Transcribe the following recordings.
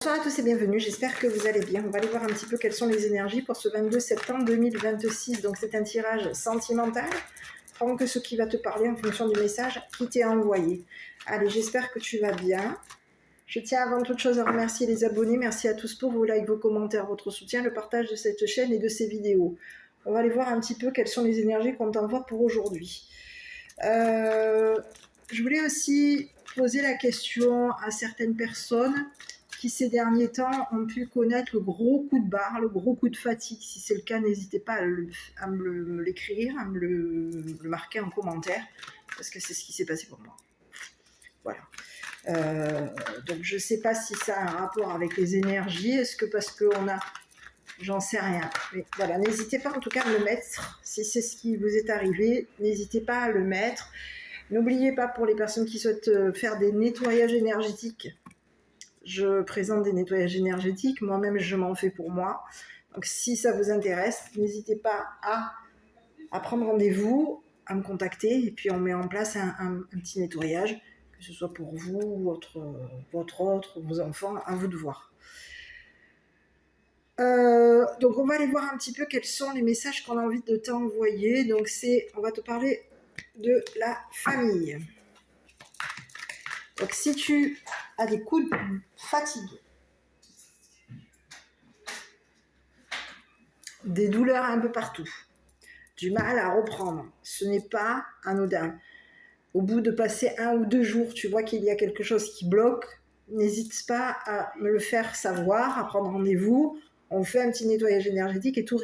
Bonsoir à tous et bienvenue, j'espère que vous allez bien. On va aller voir un petit peu quelles sont les énergies pour ce 22 septembre 2026. Donc c'est un tirage sentimental. Prends que ce qui va te parler en fonction du message qui t'est envoyé. Allez, j'espère que tu vas bien. Je tiens avant toute chose à remercier les abonnés. Merci à tous pour vos likes, vos commentaires, votre soutien, le partage de cette chaîne et de ces vidéos. On va aller voir un petit peu quelles sont les énergies qu'on t'envoie pour aujourd'hui. Je voulais aussi poser la question à certaines personnes qui ces derniers temps ont pu connaître le gros coup de barre, le gros coup de fatigue. Si c'est le cas, n'hésitez pas à me l'écrire, à me le marquer en commentaire, parce que c'est ce qui s'est passé pour moi. Voilà. Donc je ne sais pas si ça a un rapport avec les énergies, est-ce que parce qu'on a... J'en sais rien. Mais voilà, n'hésitez pas en tout cas à le mettre. Si c'est ce qui vous est arrivé, n'hésitez pas à le mettre. N'oubliez pas, pour les personnes qui souhaitent faire des nettoyages énergétiques, je présente des nettoyages énergétiques. Moi-même, je m'en fais pour moi. Donc, si ça vous intéresse, n'hésitez pas à prendre rendez-vous, à me contacter. Et puis, on met en place un petit nettoyage, que ce soit pour vous, votre autre, vos enfants, à vous de voir. Donc on va aller voir un petit peu quels sont les messages qu'on a envie de t'envoyer. Donc on va te parler de la famille. Donc si tu as des coups de fatigue, des douleurs un peu partout, du mal à reprendre, ce n'est pas anodin. Au bout de passer 1 ou 2 jours, tu vois qu'il y a quelque chose qui bloque, n'hésite pas à me le faire savoir, à prendre rendez-vous. On fait un petit nettoyage énergétique et tout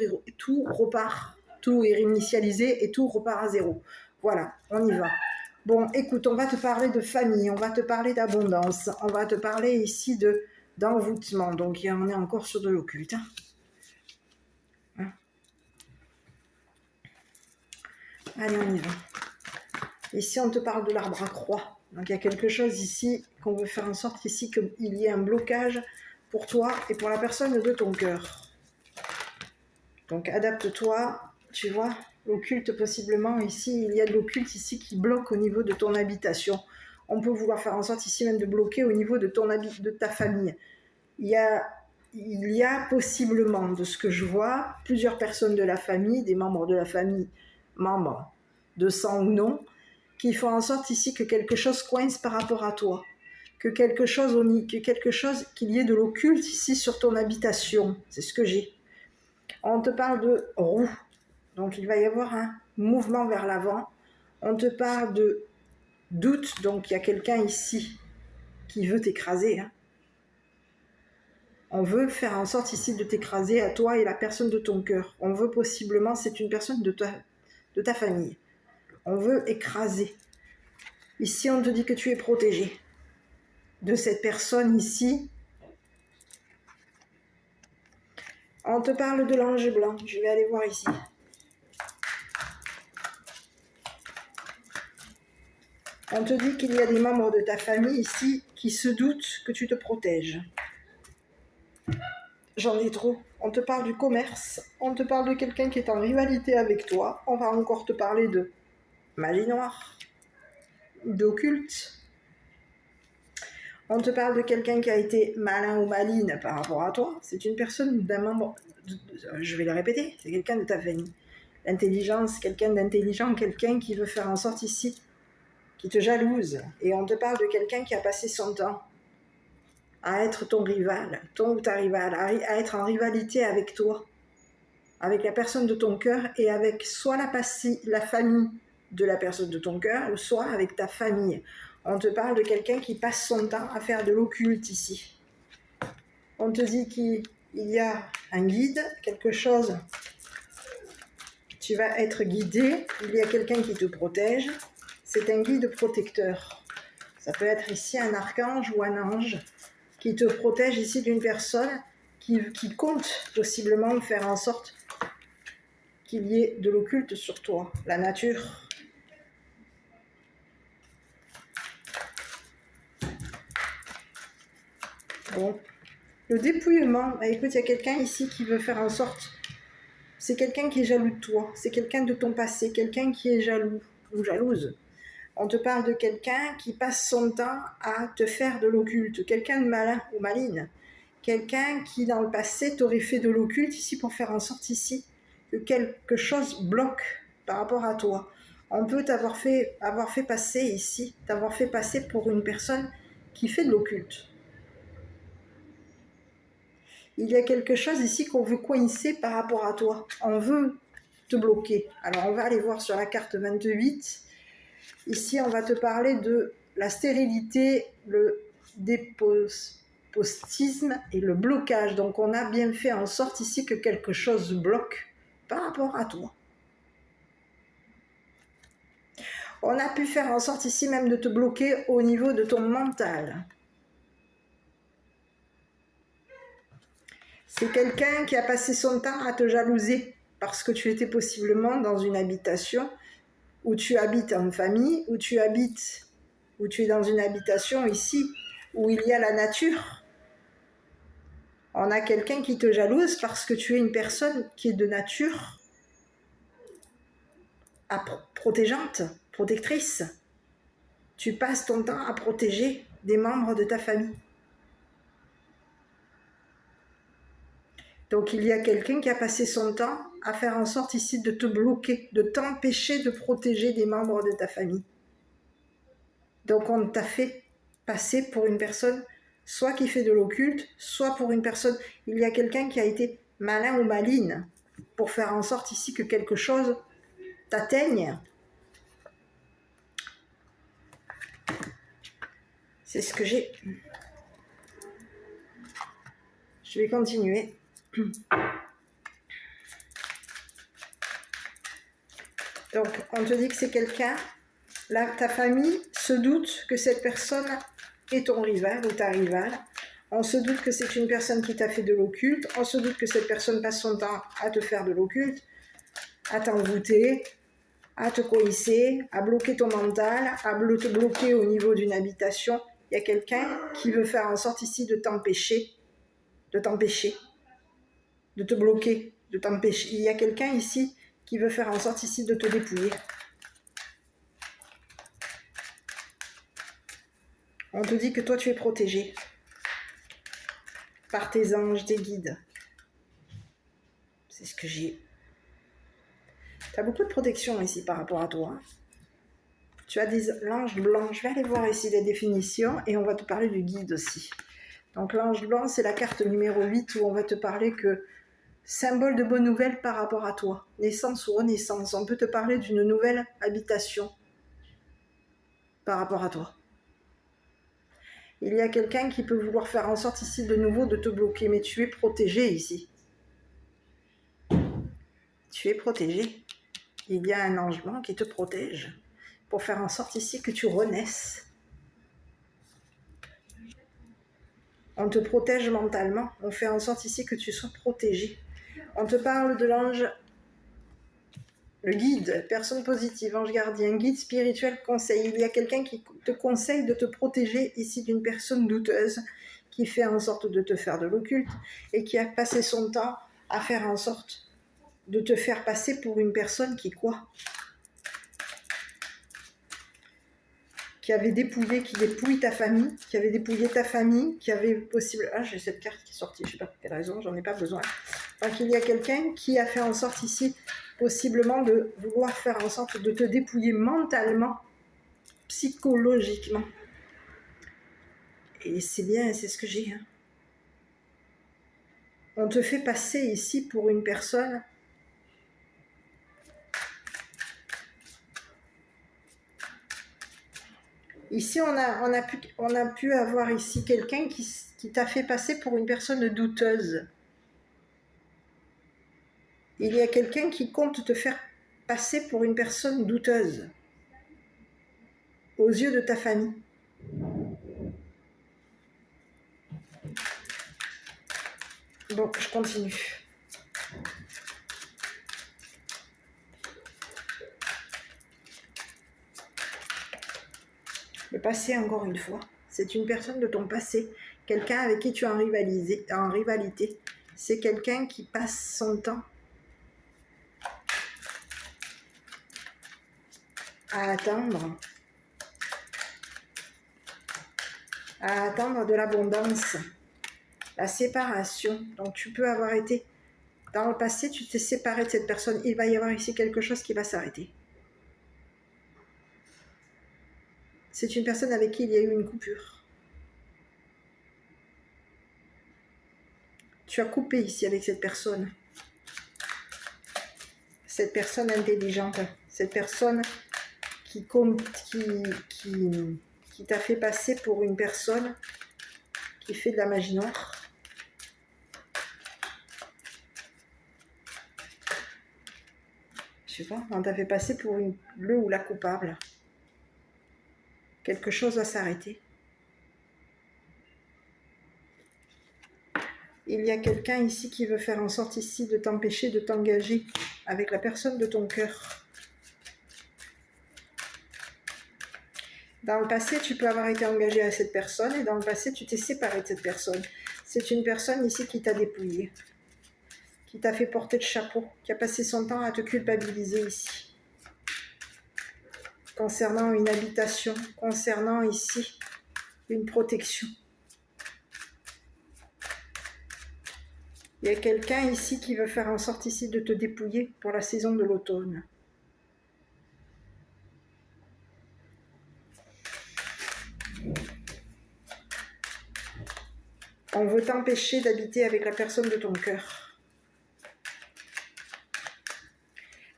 repart. Tout est réinitialisé et tout repart à zéro. Voilà, on y va. Bon, écoute, on va te parler de famille, on va te parler d'abondance, on va te parler ici d'envoûtement. Donc, on est encore sur de l'occulte. Hein. Allez, on y va. Ici, on te parle de l'arbre à croix. Donc, il y a quelque chose ici qu'on veut faire en sorte ici qu'il y ait un blocage pour toi et pour la personne de ton cœur. Donc, adapte-toi, tu vois, l'occulte possiblement. Ici, il y a de l'occulte ici qui bloque au niveau de ton habitation. On peut vouloir faire en sorte ici même de bloquer au niveau de ta famille. Il y a possiblement, de ce que je vois, plusieurs personnes de la famille, des membres de la famille, membres de sang ou non, qui font en sorte ici que quelque chose coince par rapport à toi, qu'il y ait de l'occulte ici sur ton habitation. C'est ce que j'ai. On te parle de roue, donc il va y avoir un mouvement vers l'avant. On te parle de doute, donc il y a quelqu'un ici qui veut t'écraser. On veut faire en sorte ici de t'écraser à toi et la personne de ton cœur. On veut possiblement, c'est une personne de ta famille. On veut écraser. Ici, on te dit que tu es protégé de cette personne ici. On te parle de l'ange blanc. Je vais aller voir ici. On te dit qu'il y a des membres de ta famille ici qui se doutent que tu te protèges. J'en ai trop. On te parle du commerce. On te parle de quelqu'un qui est en rivalité avec toi. On va encore te parler de magie noire, d'occulte. On te parle de quelqu'un qui a été malin ou maline par rapport à toi. C'est une personne d'un membre, je vais le répéter, c'est quelqu'un de ta famille. L'intelligence, quelqu'un d'intelligent, quelqu'un qui veut faire en sorte ici, qui te jalouse. Et on te parle de quelqu'un qui a passé son temps à être ton rival, ton ou ta rivale, à être en rivalité avec toi, avec la personne de ton cœur et avec soit la famille de la personne de ton cœur, ou soit avec ta famille. On te parle de quelqu'un qui passe son temps à faire de l'occulte ici. On te dit qu'il y a un guide, quelque chose, tu vas être guidé, il y a quelqu'un qui te protège, c'est un guide protecteur. Ça peut être ici un archange ou un ange qui te protège ici d'une personne qui compte possiblement faire en sorte qu'il y ait de l'occulte sur toi, la nature. Bon. Le dépouillement, écoute, il y a quelqu'un ici qui veut faire en sorte, c'est quelqu'un qui est jaloux de toi, c'est quelqu'un de ton passé, quelqu'un qui est jaloux ou jalouse. On te parle de quelqu'un qui passe son temps à te faire de l'occulte, quelqu'un de malin ou maline, quelqu'un qui dans le passé t'aurait fait de l'occulte ici pour faire en sorte ici que quelque chose bloque par rapport à toi. On peut avoir fait passer ici, t'avoir fait passer pour une personne qui fait de l'occulte. Il y a quelque chose ici qu'on veut coincer par rapport à toi. On veut te bloquer. Alors on va aller voir sur la carte 28. Ici on va te parler de la stérilité, le dépostisme et le blocage. Donc on a bien fait en sorte ici que quelque chose bloque par rapport à toi. On a pu faire en sorte ici même de te bloquer au niveau de ton mental. C'est quelqu'un qui a passé son temps à te jalouser parce que tu étais possiblement dans une habitation où tu habites en famille, où tu es dans une habitation ici où il y a la nature. On a quelqu'un qui te jalouse parce que tu es une personne qui est de nature protégeante, protectrice. Tu passes ton temps à protéger des membres de ta famille. Donc il y a quelqu'un qui a passé son temps à faire en sorte ici de te bloquer, de t'empêcher de protéger des membres de ta famille. Donc on t'a fait passer pour une personne soit qui fait de l'occulte, soit pour une personne... Il y a quelqu'un qui a été malin ou maline pour faire en sorte ici que quelque chose t'atteigne. C'est ce que j'ai. Je vais continuer. Donc, on te dit que c'est quelqu'un, là, ta famille se doute que cette personne est ton rival ou ta rivale. On se doute que c'est une personne qui t'a fait de l'occulte. On se doute que cette personne passe son temps à te faire de l'occulte, à t'envoûter, à te coincer, à bloquer ton mental, à te bloquer au niveau d'une habitation. Il y a quelqu'un qui veut faire en sorte ici de t'empêcher, de te bloquer, de t'empêcher. Il y a quelqu'un ici qui veut faire en sorte ici de te dépouiller. On te dit que toi tu es protégé par tes anges, tes guides. C'est ce que j'ai. Tu as beaucoup de protection ici par rapport à toi. Tu as des l'ange blanc. Je vais aller voir ici les définitions et on va te parler du guide aussi. Donc l'ange blanc, c'est la carte numéro 8 où on va te parler que symbole de bonne nouvelle par rapport à toi. Naissance ou renaissance. On peut te parler d'une nouvelle habitation par rapport à toi. Il y a quelqu'un qui peut vouloir faire en sorte ici de nouveau de te bloquer, mais tu es protégé ici. Tu es protégé. Il y a un ange blanc qui te protège pour faire en sorte ici que tu renaisses. On te protège mentalement. On fait en sorte ici que tu sois protégé. On te parle de l'ange, le guide, personne positive, ange gardien, guide spirituel, conseil. Il y a quelqu'un qui te conseille de te protéger ici d'une personne douteuse qui fait en sorte de te faire de l'occulte et qui a passé son temps à faire en sorte de te faire passer pour une personne qui quoi ? Qui avait dépouillé, qui dépouille ta famille, qui avait dépouillé ta famille, qui avait possible... Ah, j'ai cette carte qui est sortie, je ne sais pas pour quelle raison, j'en ai pas besoin. Donc il y a quelqu'un qui a fait en sorte ici, possiblement de vouloir faire en sorte de te dépouiller mentalement, psychologiquement. Et c'est bien, c'est ce que j'ai. Hein. On te fait passer ici pour une personne... Ici, on a pu avoir ici quelqu'un qui t'a fait passer pour une personne douteuse. Il y a quelqu'un qui compte te faire passer pour une personne douteuse aux yeux de ta famille. Bon, je continue. Le passé, encore une fois, c'est une personne de ton passé, quelqu'un avec qui tu es en rivalité. C'est quelqu'un qui passe son temps à attendre de l'abondance. La séparation. Donc tu peux avoir été... Dans le passé, tu t'es séparé de cette personne. Il va y avoir ici quelque chose qui va s'arrêter. C'est une personne avec qui il y a eu une coupure. Tu as coupé ici avec cette personne. Cette personne intelligente. Cette personne qui t'a fait passer pour une personne qui fait de la magie noire. Je sais pas, on t'a fait passer pour le ou la coupable. Quelque chose va s'arrêter. Il y a quelqu'un ici qui veut faire en sorte ici de t'empêcher de t'engager avec la personne de ton cœur. Dans le passé, tu peux avoir été engagé à cette personne et dans le passé, tu t'es séparé de cette personne. C'est une personne ici qui t'a dépouillé, qui t'a fait porter le chapeau, qui a passé son temps à te culpabiliser ici. Concernant une habitation, concernant ici une protection. Il y a quelqu'un ici qui veut faire en sorte ici de te dépouiller pour la saison de l'automne. On veut t'empêcher d'habiter avec la personne de ton cœur.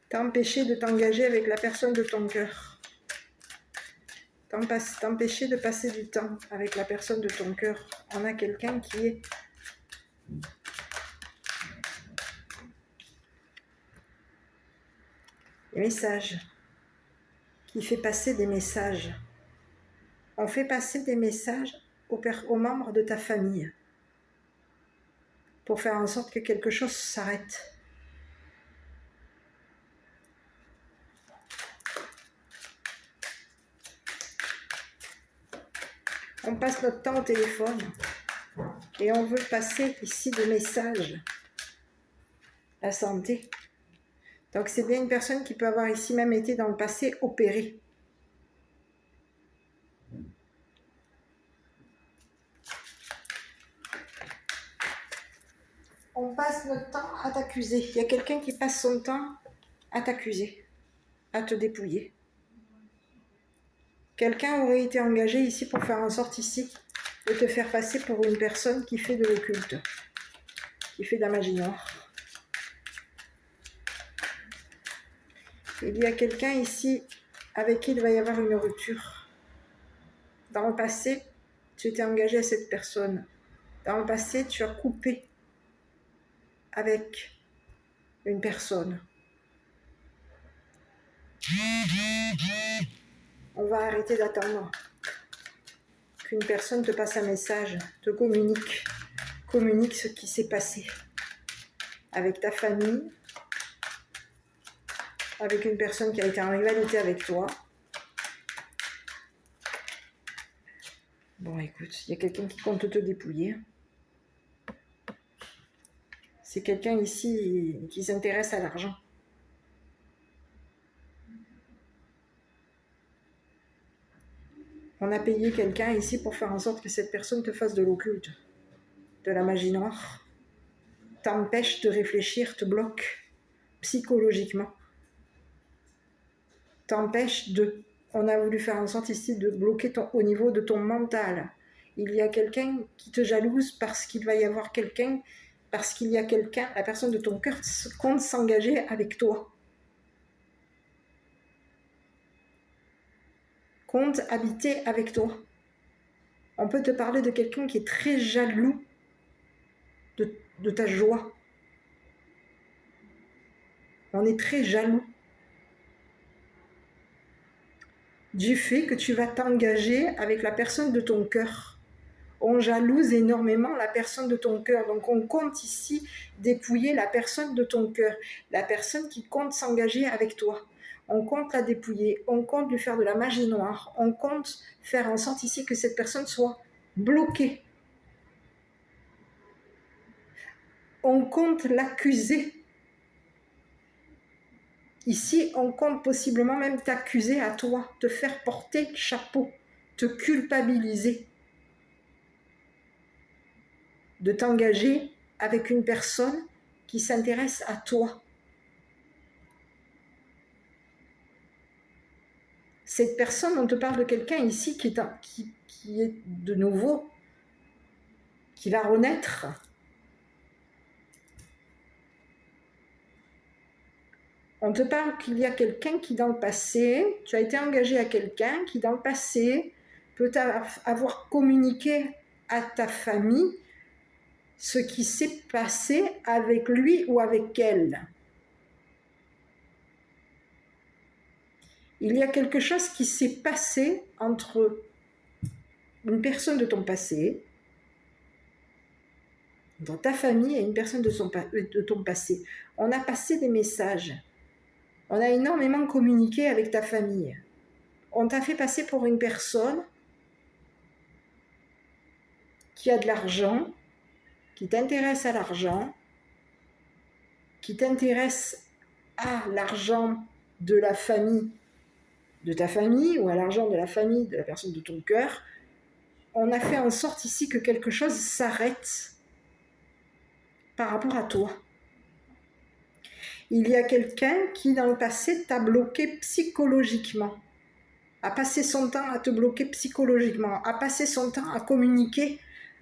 T'empêcher de t'engager avec la personne de ton cœur. T'empêcher de passer du temps avec la personne de ton cœur. On a quelqu'un qui est... Des messages. Qui fait passer des messages. On fait passer des messages aux membres de ta famille. Pour faire en sorte que quelque chose s'arrête. On passe notre temps au téléphone et on veut passer ici des messages. La santé. Donc c'est bien une personne qui peut avoir ici même été dans le passé opérée. On passe notre temps à t'accuser. Il y a quelqu'un qui passe son temps à t'accuser, à te dépouiller. Quelqu'un aurait été engagé ici pour faire en sorte ici de te faire passer pour une personne qui fait de l'occulte, qui fait de la magie noire. Il y a quelqu'un ici avec qui il va y avoir une rupture. Dans le passé, tu étais engagé à cette personne. Dans le passé, tu as coupé avec une personne. On va arrêter d'attendre qu'une personne te passe un message, te communique ce qui s'est passé avec ta famille, avec une personne qui a été en rivalité avec toi. Bon, écoute, il y a quelqu'un qui compte te dépouiller. C'est quelqu'un ici qui s'intéresse à l'argent. On a payé quelqu'un ici pour faire en sorte que cette personne te fasse de l'occulte, de la magie noire, t'empêche de réfléchir, te bloque psychologiquement, t'empêche de... On a voulu faire en sorte ici de bloquer au niveau de ton mental. Il y a quelqu'un qui te jalouse parce qu'il va y avoir quelqu'un, parce qu'il y a quelqu'un, la personne de ton cœur compte s'engager avec toi. Compte habiter avec toi. On peut te parler de quelqu'un qui est très jaloux de ta joie. On est très jaloux du fait que tu vas t'engager avec la personne de ton cœur. On jalouse énormément la personne de ton cœur. Donc on compte ici dépouiller la personne de ton cœur, la personne qui compte s'engager avec toi. On compte la dépouiller, on compte lui faire de la magie noire, on compte faire en sorte ici que cette personne soit bloquée. On compte l'accuser. Ici, on compte possiblement même t'accuser à toi, te faire porter chapeau, te culpabiliser. de t'engager avec une personne qui s'intéresse à toi. Cette personne, on te parle de quelqu'un ici qui est de nouveau, qui va renaître. On te parle qu'il y a quelqu'un qui dans le passé, tu as été engagé à quelqu'un qui dans le passé peut avoir communiqué à ta famille ce qui s'est passé avec lui ou avec elle. Il y a quelque chose qui s'est passé entre une personne de ton passé, dans ta famille et une personne de ton passé. On a passé des messages. On a énormément communiqué avec ta famille. On t'a fait passer pour une personne qui a de l'argent, qui t'intéresse à l'argent, qui t'intéresse à l'argent de la famille, de ta famille, ou à l'argent de la famille de la personne de ton cœur. On a fait en sorte ici que quelque chose s'arrête par rapport à toi. Il y a quelqu'un qui dans le passé t'a bloqué psychologiquement, a passé son temps à te bloquer psychologiquement, a passé son temps à communiquer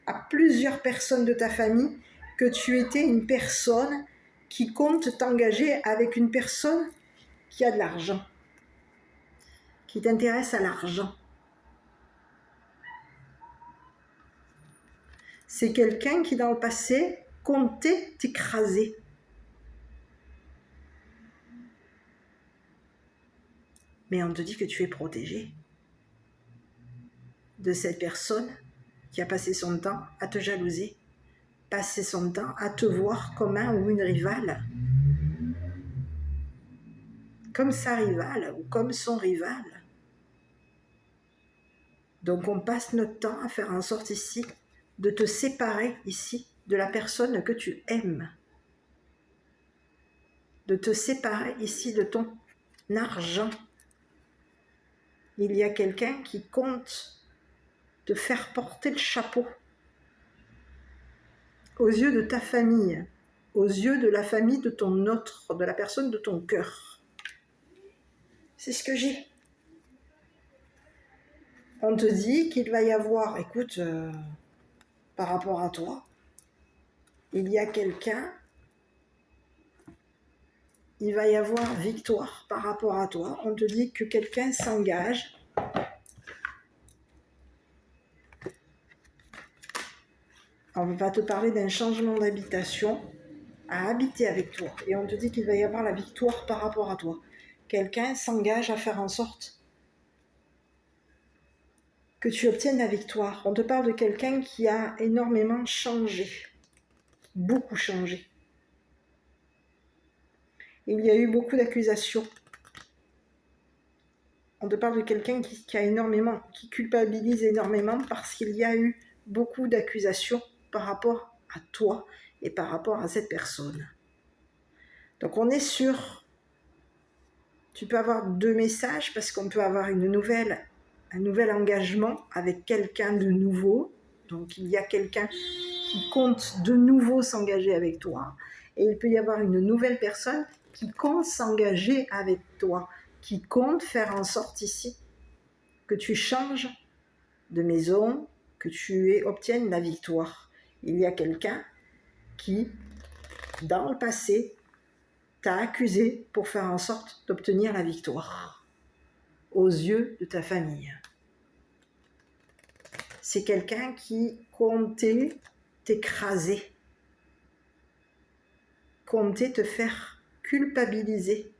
à plusieurs personnes de ta famille que tu étais une personne qui compte t'engager avec une personne qui a de l'argent, qui t'intéresse à l'argent. C'est quelqu'un qui dans le passé comptait t'écraser. Mais on te dit que tu es protégé de cette personne qui a passé son temps à te jalouser, passé son temps à te voir comme un ou une rivale, comme sa rivale ou comme son rival. Donc on passe notre temps à faire en sorte ici de te séparer ici de la personne que tu aimes, de te séparer ici de ton argent. Il y a quelqu'un qui compte te faire porter le chapeau aux yeux de ta famille, aux yeux de la famille de ton autre, de la personne de ton cœur. C'est ce que j'ai. On te dit qu'il va y avoir, écoute, par rapport à toi, il y a quelqu'un, il va y avoir victoire par rapport à toi. On te dit que quelqu'un s'engage. On va te parler d'un changement d'habitation à habiter avec toi. Et on te dit qu'il va y avoir la victoire par rapport à toi. Quelqu'un s'engage à faire en sorte que tu obtiennes la victoire. On te parle de quelqu'un qui a énormément changé, beaucoup changé. Il y a eu beaucoup d'accusations. On te parle de quelqu'un qui a énormément, qui culpabilise énormément parce qu'il y a eu beaucoup d'accusations par rapport à toi et par rapport à cette personne. Donc on est sur, tu peux avoir deux messages parce qu'on peut avoir un nouvel engagement avec quelqu'un de nouveau. Donc il y a quelqu'un qui compte de nouveau s'engager avec toi. Et il peut y avoir une nouvelle personne qui compte s'engager avec toi, qui compte faire en sorte ici que tu changes de maison, que tu obtiennes la victoire. Il y a quelqu'un qui, dans le passé, t'a accusé pour faire en sorte d'obtenir la victoire aux yeux de ta famille. C'est quelqu'un qui comptait t'écraser, comptait te faire culpabiliser.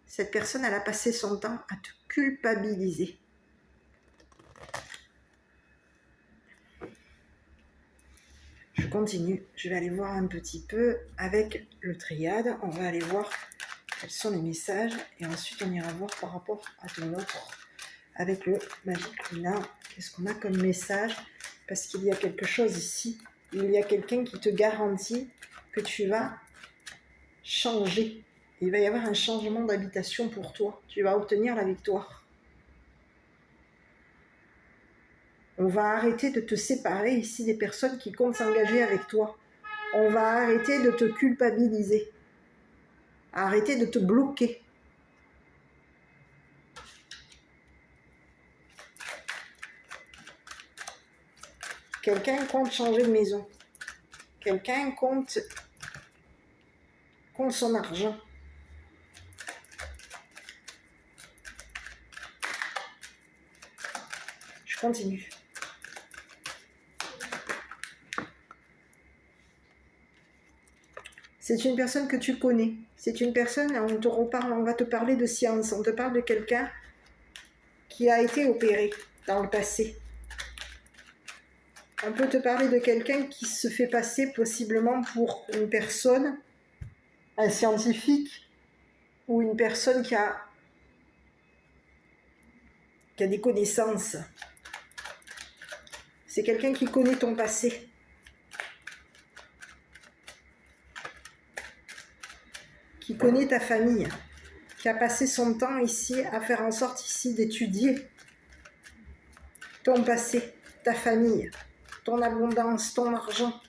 Cette personne, elle a passé son temps à te culpabiliser. Je continue, je vais aller voir un petit peu avec le triade. On va aller voir quels sont les messages et ensuite on ira voir par rapport à ton autre avec le Magic Luna. Qu'est-ce qu'on a comme message? Parce qu'il y a quelque chose ici. Il y a quelqu'un qui te garantit que tu vas changer. Il va y avoir un changement d'habitation pour toi. Tu vas obtenir la victoire. On va arrêter de te séparer ici des personnes qui comptent s'engager avec toi. On va arrêter de te culpabiliser. Arrêter de te bloquer. Quelqu'un compte changer de maison. Quelqu'un compte son argent. Je continue. C'est une personne que tu connais. C'est une personne, on va te parler de science. On te parle de quelqu'un qui a été opéré dans le passé. On peut te parler de quelqu'un qui se fait passer possiblement pour une personne, un scientifique, ou une personne qui a des connaissances. C'est quelqu'un qui connaît ton passé. Qui connaît ta famille, qui a passé son temps ici à faire en sorte ici d'étudier ton passé, ta famille, ton abondance, ton argent.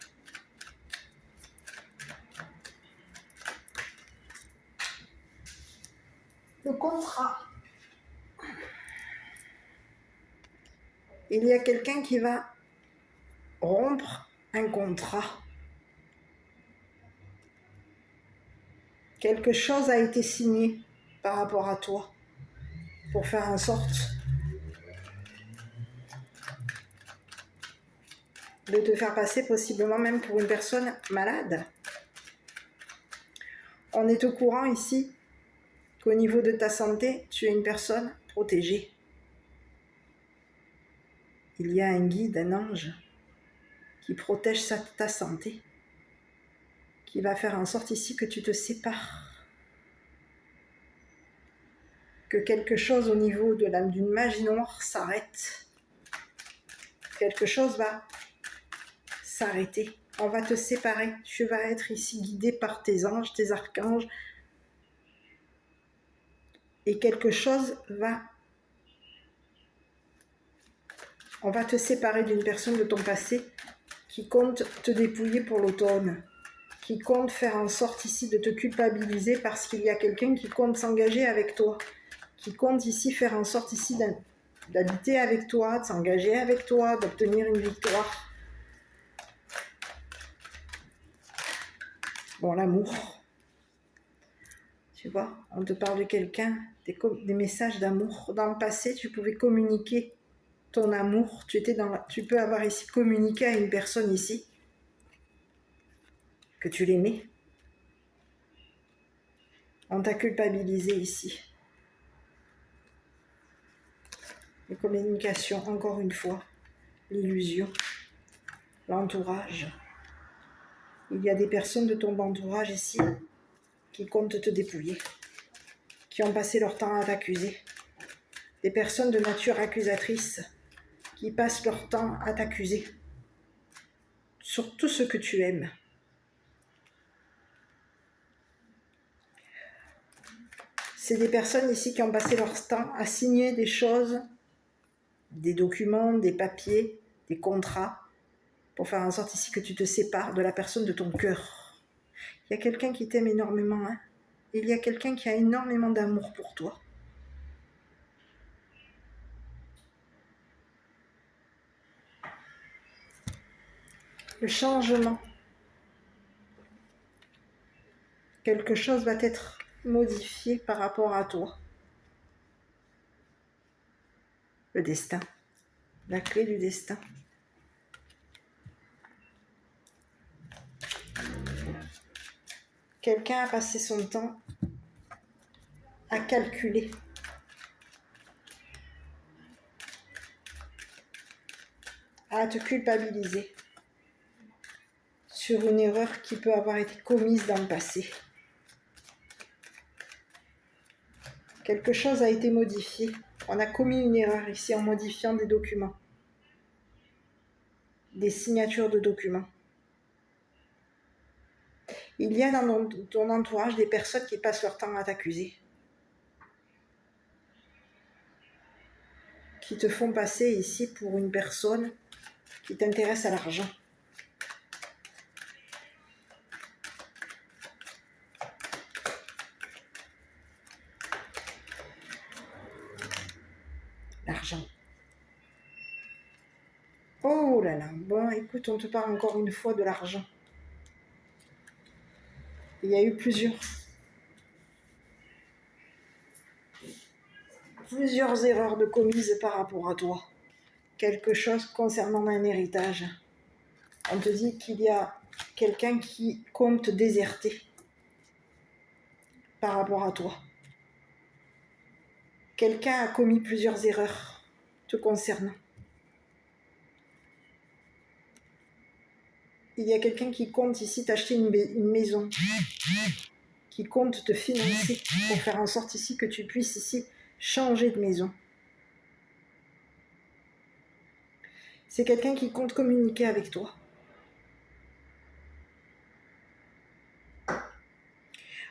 Le contrat. Il y a quelqu'un qui va rompre un contrat. Quelque chose a été signé par rapport à toi pour faire en sorte de te faire passer possiblement même pour une personne malade. On est au courant ici qu'au niveau de ta santé, tu es une personne protégée. Il y a un guide, un ange, qui protège ta santé, qui va faire en sorte ici que tu te sépares. Que quelque chose au niveau d'une magie noire s'arrête. Quelque chose va s'arrêter. On va te séparer. Tu vas être ici guidé par tes anges, tes archanges. Et quelque chose va... On va te séparer d'une personne de ton passé qui compte te dépouiller pour l'automne. Qui compte faire en sorte ici de te culpabiliser parce qu'il y a quelqu'un qui compte s'engager avec toi. Qui compte ici faire en sorte ici d'habiter avec toi, de s'engager avec toi, d'obtenir une victoire. Bon, l'amour. Tu vois, on te parle de quelqu'un, des messages d'amour. Dans le passé, tu pouvais communiquer ton amour. Tu peux avoir ici communiqué à une personne ici que tu l'aimais. On t'a culpabilisé ici. Les communications, encore une fois, l'illusion, l'entourage. Il y a des personnes de ton entourage ici qui comptent te dépouiller, qui ont passé leur temps à t'accuser. Des personnes de nature accusatrice qui passent leur temps à t'accuser sur tout ce que tu aimes. C'est des personnes ici qui ont passé leur temps à signer des choses, des documents, des papiers, des contrats, pour faire en sorte ici que tu te sépares de la personne de ton cœur. Il y a quelqu'un qui t'aime énormément, hein. Il y a quelqu'un qui a énormément d'amour pour toi. Le changement. Quelque chose va être modifié par rapport à toi. Le destin. La clé du destin. Quelqu'un a passé son temps à calculer. À te culpabiliser sur une erreur qui peut avoir été commise dans le passé. Quelque chose a été modifié. On a commis une erreur ici en modifiant des documents, des signatures de documents. Il y a dans ton entourage des personnes qui passent leur temps à t'accuser, qui te font passer ici pour une personne qui t'intéresse à l'argent. L'argent. Oh là là, bon, écoute, on te parle encore une fois de l'argent. Il y a eu plusieurs erreurs de commises par rapport à toi. Quelque chose concernant un héritage. On te dit qu'il y a quelqu'un qui compte te déserter par rapport à toi. Quelqu'un a commis plusieurs erreurs te concernant. Il y a quelqu'un qui compte ici t'acheter une maison, qui compte te financer pour faire en sorte ici que tu puisses ici changer de maison. C'est quelqu'un qui compte communiquer avec toi.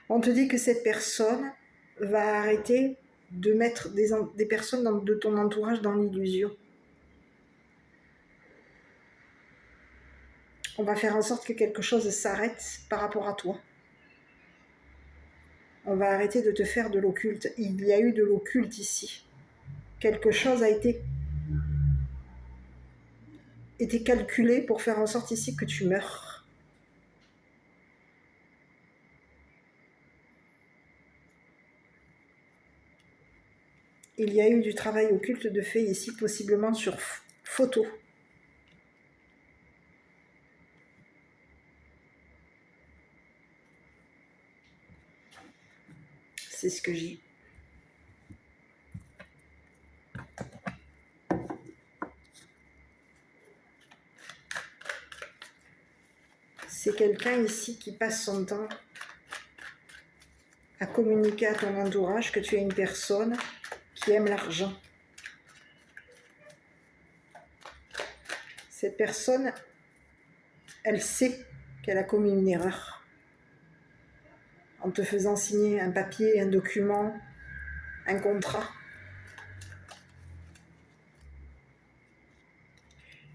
On te dit que cette personne va arrêter de mettre des personnes de ton entourage dans l'illusion. On va faire en sorte que quelque chose s'arrête par rapport à toi. On va arrêter de te faire de l'occulte. Il y a eu de l'occulte ici. Quelque chose a été calculé pour faire en sorte ici que tu meurs. Il y a eu du travail occulte de fait ici, possiblement sur photo. C'est ce que j'ai. C'est quelqu'un ici qui passe son temps à communiquer à ton entourage que tu es une personne qui aime l'argent. Cette personne, elle sait qu'elle a commis une erreur en te faisant signer un papier, un document, un contrat.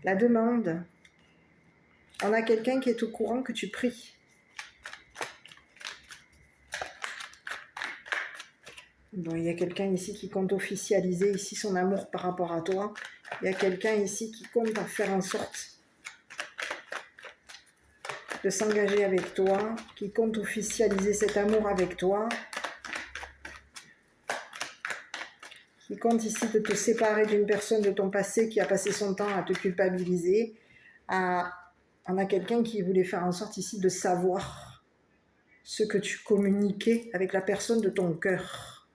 La demande, on a quelqu'un qui est au courant que tu pries. Bon, il y a quelqu'un ici qui compte officialiser ici son amour par rapport à toi. Il y a quelqu'un ici qui compte faire en sorte de s'engager avec toi, qui compte officialiser cet amour avec toi, qui compte ici de te séparer d'une personne de ton passé qui a passé son temps à te culpabiliser. On a quelqu'un qui voulait faire en sorte ici de savoir ce que tu communiquais avec la personne de ton cœur.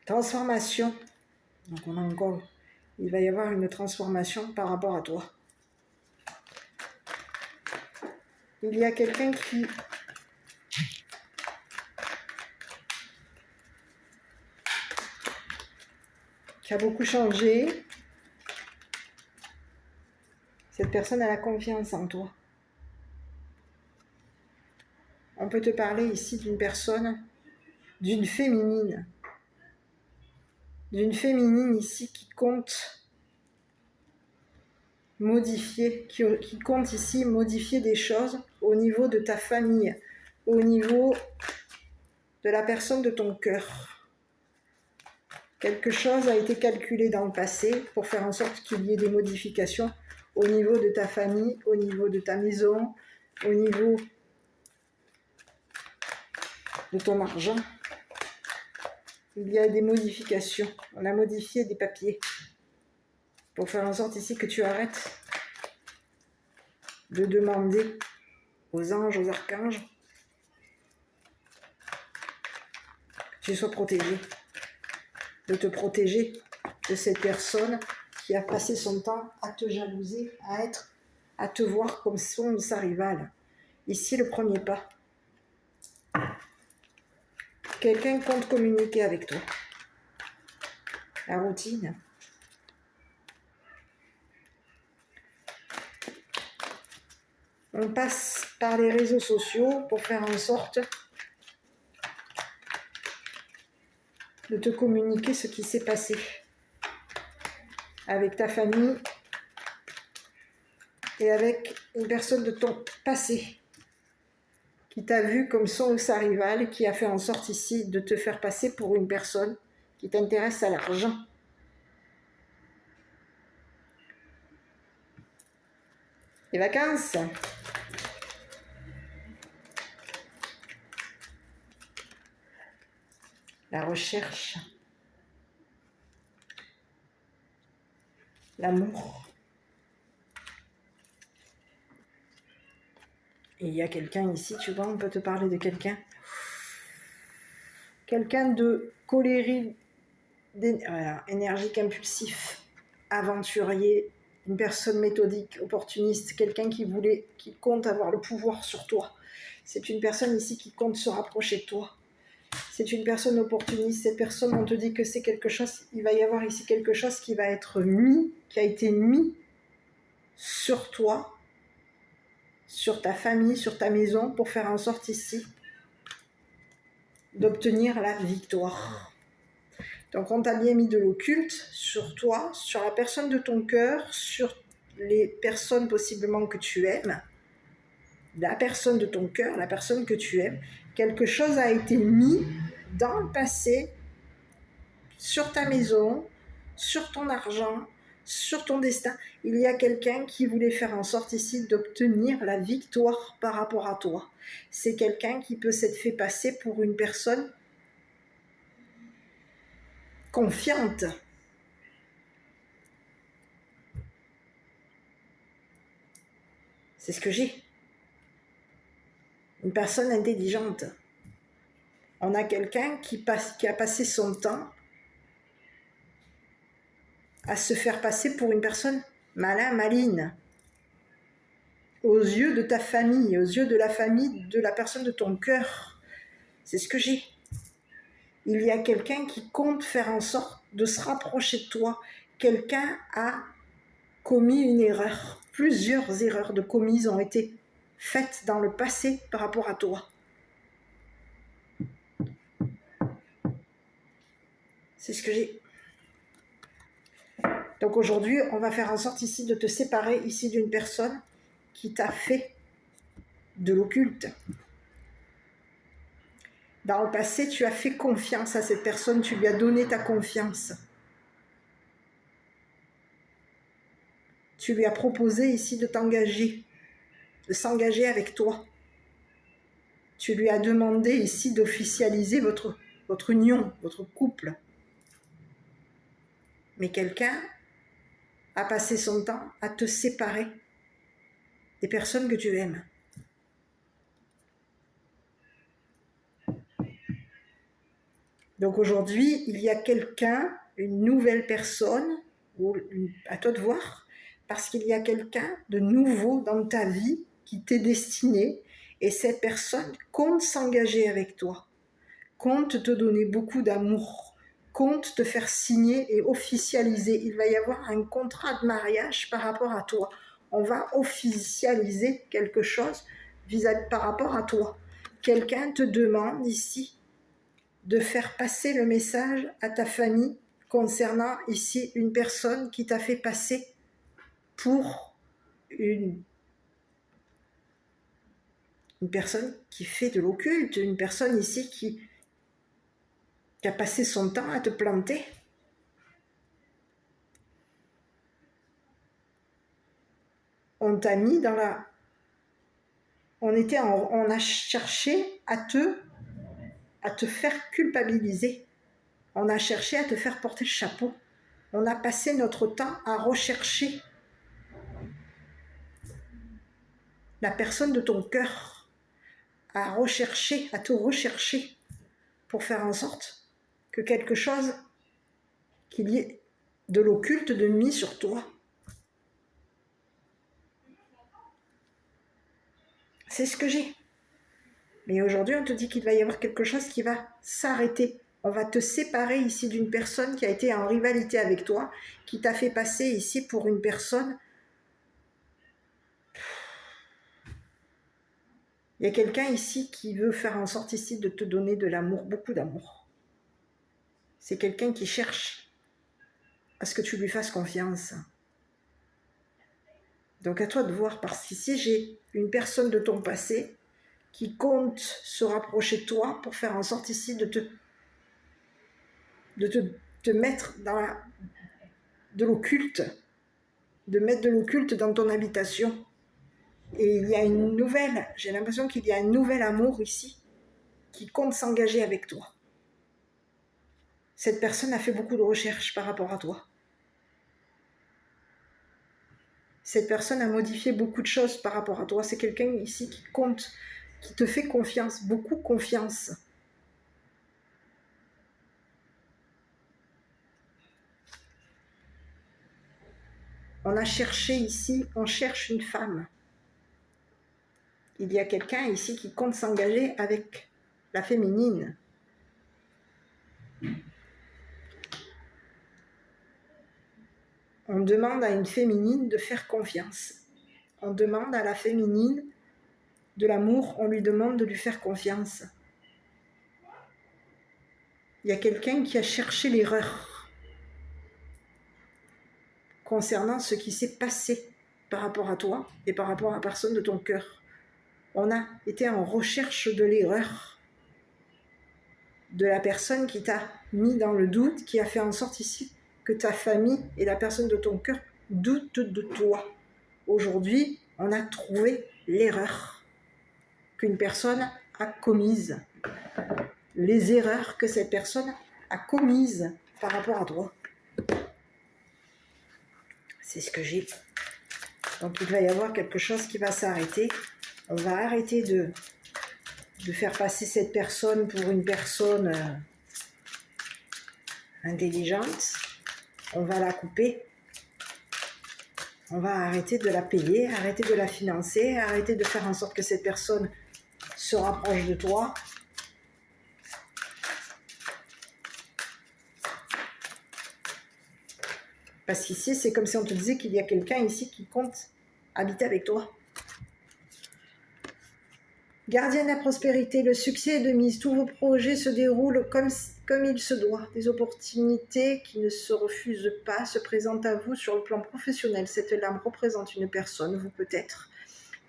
Transformation. Donc on a encore, il va y avoir une transformation par rapport à toi. Il y a quelqu'un qui a beaucoup changé. Cette personne a la confiance en toi. On peut te parler ici d'une personne, d'une féminine ici qui compte modifier, qui compte ici modifier des choses au niveau de ta famille, au niveau de la personne de ton cœur. Quelque chose a été calculé dans le passé pour faire en sorte qu'il y ait des modifications au niveau de ta famille, au niveau de ta maison, au niveau de ton argent. Il y a des modifications. On a modifié des papiers pour faire en sorte ici que tu arrêtes de demander aux anges, aux archanges, que tu sois protégé, de te protéger de cette personne qui a passé son temps à te jalouser, à te voir comme sa rivale. Ici, le premier pas. Quelqu'un compte communiquer avec toi. La routine. On passe par les réseaux sociaux pour faire en sorte de te communiquer ce qui s'est passé avec ta famille et avec une personne de ton passé qui t'a vu comme son ou sa rivale et qui a fait en sorte ici de te faire passer pour une personne qui t'intéresse à l'argent. Les vacances. La recherche. L'amour. Et il y a quelqu'un ici, tu vois, on peut te parler de quelqu'un. Quelqu'un de colérique, voilà, énergique, impulsif, aventurier, une personne méthodique, opportuniste, quelqu'un qui compte avoir le pouvoir sur toi. C'est une personne ici qui compte se rapprocher de toi. C'est une personne opportuniste. Cette personne, on te dit que c'est quelque chose, il va y avoir ici quelque chose qui va être qui a été mis sur toi, sur ta famille, sur ta maison, pour faire en sorte ici d'obtenir la victoire. Donc on t'a bien mis de l'occulte sur toi, sur la personne de ton cœur, sur les personnes possiblement que tu aimes, la personne de ton cœur, la personne que tu aimes. Quelque chose a été mis dans le passé sur ta maison, sur ton argent, sur ton destin. Il y a quelqu'un qui voulait faire en sorte ici d'obtenir la victoire par rapport à toi. C'est quelqu'un qui peut s'être fait passer pour une personne confiante. C'est ce que j'ai. Une personne intelligente. On a quelqu'un qui a passé son temps à se faire passer pour une personne maline, aux yeux de ta famille, aux yeux de la famille de la personne de ton cœur. C'est ce que j'ai. Il y a quelqu'un qui compte faire en sorte de se rapprocher de toi. Quelqu'un a commis une erreur. Plusieurs erreurs de commises ont été faites dans le passé par rapport à toi. C'est ce que j'ai. Donc aujourd'hui, on va faire en sorte ici de te séparer ici d'une personne qui t'a fait de l'occulte. Dans le passé, tu as fait confiance à cette personne, tu lui as donné ta confiance. Tu lui as proposé ici de t'engager, de s'engager avec toi. Tu lui as demandé ici d'officialiser votre union, votre couple. Mais quelqu'un a passé son temps à te séparer des personnes que tu aimes. Donc aujourd'hui, il y a quelqu'un, une nouvelle personne, à toi de voir, parce qu'il y a quelqu'un de nouveau dans ta vie qui t'est destiné, et cette personne compte s'engager avec toi, compte te donner beaucoup d'amour, compte te faire signer et officialiser. Il va y avoir un contrat de mariage par rapport à toi. On va officialiser quelque chose par rapport à toi. Quelqu'un te demande ici de faire passer le message à ta famille concernant ici une personne qui t'a fait passer pour une personne qui fait de l'occulte, une personne ici qui a passé son temps à te planter. On t'a mis dans la... On a cherché à te faire culpabiliser. On a cherché à te faire porter le chapeau. On a passé notre temps à rechercher la personne de ton cœur, à te rechercher pour faire en sorte que quelque chose, qu'il y ait de l'occulte de mis sur toi. C'est ce que j'ai. Mais aujourd'hui, on te dit qu'il va y avoir quelque chose qui va s'arrêter. On va te séparer ici d'une personne qui a été en rivalité avec toi, qui t'a fait passer ici pour une personne. Il y a quelqu'un ici qui veut faire en sorte ici de te donner de l'amour, beaucoup d'amour. C'est quelqu'un qui cherche à ce que tu lui fasses confiance. Donc à toi de voir, parce qu'ici j'ai une personne de ton passé qui compte se rapprocher de toi pour faire en sorte ici de te mettre dans de l'occulte, de mettre de l'occulte dans ton habitation. Et il y a une nouvelle, j'ai l'impression qu'il y a un nouvel amour ici qui compte s'engager avec toi. Cette personne a fait beaucoup de recherches par rapport à toi. Cette personne a modifié beaucoup de choses par rapport à toi. C'est quelqu'un ici qui compte, qui te fait confiance, beaucoup confiance. On a cherché ici, on cherche une femme. Il y a quelqu'un ici qui compte s'engager avec la féminine. On demande à une féminine de faire confiance. On demande à la féminine de l'amour, on lui demande de lui faire confiance. Il y a quelqu'un qui a cherché l'erreur concernant ce qui s'est passé par rapport à toi et par rapport à la personne de ton cœur. On a été en recherche de l'erreur de la personne qui t'a mis dans le doute, qui a fait en sorte ici que ta famille et la personne de ton cœur doutent de toi. Aujourd'hui, on a trouvé l'erreur qu'une personne a commise, les erreurs que cette personne a commises par rapport à toi. C'est ce que j'ai. Donc il va y avoir quelque chose qui va s'arrêter. On va arrêter de faire passer cette personne pour une personne intelligente. On va la couper. On va arrêter de la payer, arrêter de la financer, arrêter de faire en sorte que cette personne se rapproche de toi. Parce qu'ici, c'est comme si on te disait qu'il y a quelqu'un ici qui compte habiter avec toi. Gardien de la prospérité, le succès est de mise. Tous vos projets se déroulent comme il se doit. Des opportunités qui ne se refusent pas se présentent à vous sur le plan professionnel. Cette lame représente une personne, vous peut-être,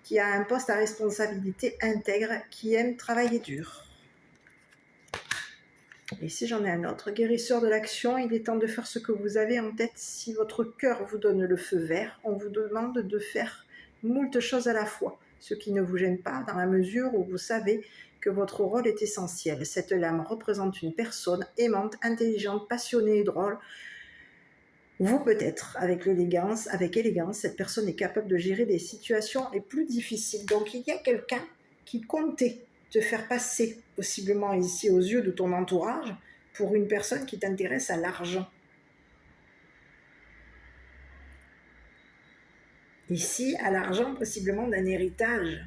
qui a un poste à responsabilité intègre, qui aime travailler dur. Et ici, j'en ai un autre. Guérisseur de l'action, il est temps de faire ce que vous avez en tête. Si votre cœur vous donne le feu vert, on vous demande de faire moult choses à la fois, ce qui ne vous gêne pas dans la mesure où vous savez que votre rôle est essentiel. Cette lame représente une personne aimante, intelligente, passionnée et drôle. Vous peut-être, avec élégance, cette personne est capable de gérer les situations les plus difficiles. Donc il y a quelqu'un qui comptait te faire passer, possiblement ici aux yeux de ton entourage, pour une personne qui t'intéresse à l'argent. Ici, à l'argent, possiblement d'un héritage.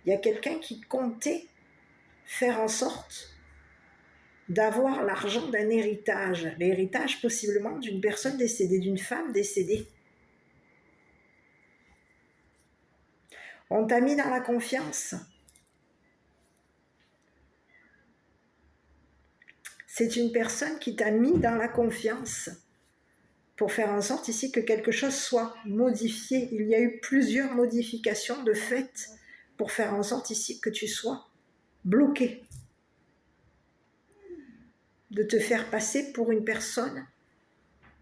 Il y a quelqu'un qui comptait faire en sorte d'avoir l'argent d'un héritage. L'héritage, possiblement, d'une personne décédée, d'une femme décédée. On t'a mis dans la confiance. C'est une personne qui t'a mis dans la confiance pour faire en sorte ici que quelque chose soit modifié. Il y a eu plusieurs modifications de fait pour faire en sorte ici que tu sois bloqué. De te faire passer pour une personne,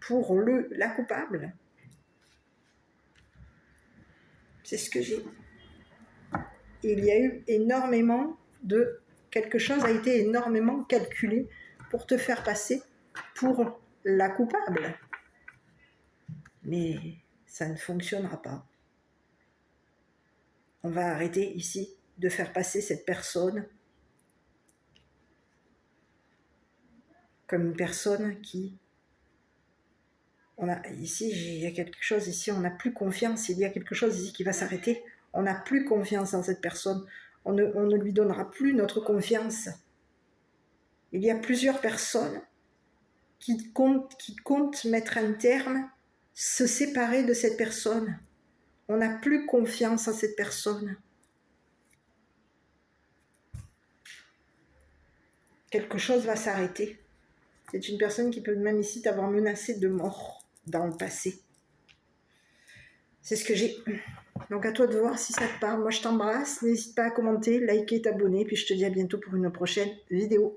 pour la coupable. C'est ce que j'ai. Il y a eu énormément de... Quelque chose a été énormément calculé pour te faire passer pour la coupable. Mais ça ne fonctionnera pas. On va arrêter ici de faire passer cette personne comme une personne qui... Ici, il y a quelque chose ici, on n'a plus confiance, il y a quelque chose ici qui va s'arrêter. On n'a plus confiance en cette personne. On ne lui donnera plus notre confiance. Il y a plusieurs personnes qui comptent mettre un terme, se séparer de cette personne. On n'a plus confiance en cette personne. Quelque chose va s'arrêter. C'est une personne qui peut même ici t'avoir menacé de mort dans le passé. C'est ce que j'ai. Donc à toi de voir si ça te parle. Moi je t'embrasse. N'hésite pas à commenter, liker, t'abonner. Puis je te dis à bientôt pour une prochaine vidéo.